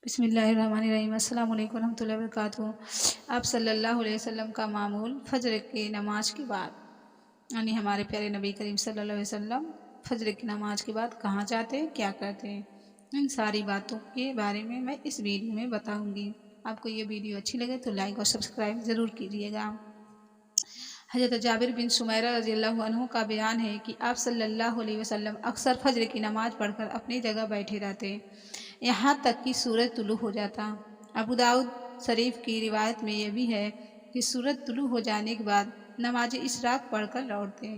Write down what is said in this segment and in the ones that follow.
بسم اللہ الرحمن الرحیم۔ السلام علیکم ورحمۃ اللہ وبرکاتہ۔ آپ صلی اللہ علیہ وسلم کا معمول فجر کی نماز کے بعد، یعنی ہمارے پیارے نبی کریم صلی اللہ علیہ وسلم فجر کی نماز کے بعد کہاں جاتے ہیں، کیا کرتے ہیں، ان ساری باتوں کے بارے میں اس ویڈیو میں بتاؤں گی۔ آپ کو یہ ویڈیو اچھی لگے تو لائک اور سبسکرائب ضرور کیجیے گا۔ حضرت جابر بن سمیرہ رضی اللہ عنہ کا بیان ہے کہ آپ صلی اللہ علیہ وسلم اکثر فجر کی نماز پڑھ کر اپنی جگہ بیٹھے رہتے، یہاں تک کہ سورج طلوع ہو جاتا۔ ابو داؤد شریف کی روایت میں یہ بھی ہے کہ سورج طلوع ہو جانے کے بعد نماز اشراق پڑھ کر لوٹتے۔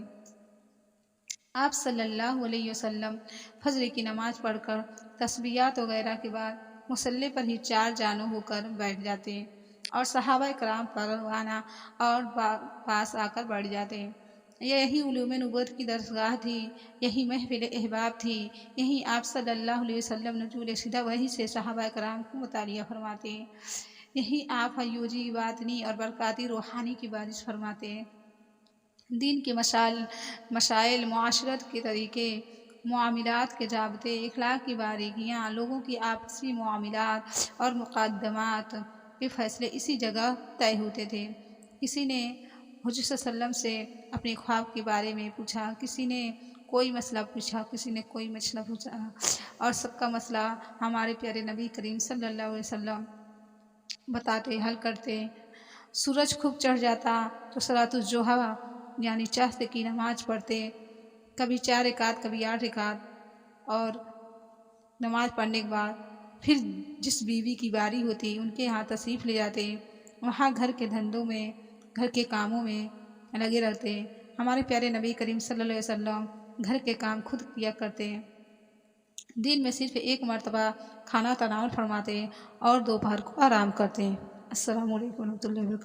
آپ صلی اللہ علیہ وسلم فجر کی نماز پڑھ کر تسبیحات وغیرہ کے بعد مصلی پر ہی چار جانو ہو کر بیٹھ جاتے اور صحابہ کرام پروانہ اور پاس آ کر بیٹھ جاتے۔ یہی علوم نبوت کی درسگاہ تھی، یہی محفل احباب تھی، یہی آپ صلی اللہ علیہ وسلم نزول سیدھا وحی سے صحابہ کرام کو مطالعہ فرماتے، یہی آپ حیوجی باطنی اور برکاتی روحانی کی بارش فرماتے۔ دین کے مسائل، معاشرت کے طریقے، معاملات کے ضابطے، اخلاق کی باریکیاں، لوگوں کی آپسی معاملات اور مقدمات کے فیصلے اسی جگہ طے ہوتے تھے۔ کسی نے حضور صلی اللہ علیہ وسلم سے اپنے خواب کے بارے میں پوچھا، کسی نے کوئی مسئلہ پوچھا، کسی نے کوئی مسئلہ پوچھا، اور سب کا مسئلہ ہمارے پیارے نبی کریم صلی اللہ علیہ وسلم بتاتے، حل کرتے۔ سورج خوب چڑھ جاتا تو صلاۃ الضحیٰ یعنی چاشت کی نماز پڑھتے، کبھی 4 رکعت کبھی 8 رکعت، اور نماز پڑھنے کے بعد پھر جس بیوی کی باری ہوتی ان کے ہاں تشریف لے جاتے، وہاں گھر کے دھندوں میں، گھر کے کاموں میں لگے رہتے۔ ہمارے پیارے نبی کریم صلی اللہ علیہ وسلم گھر کے کام خود کیا کرتے، دن میں صرف 1 مرتبہ کھانا تناول فرماتے اور دوپہر کو آرام کرتے۔ السلام علیکم ورحمۃ اللہ وبرکاتہ۔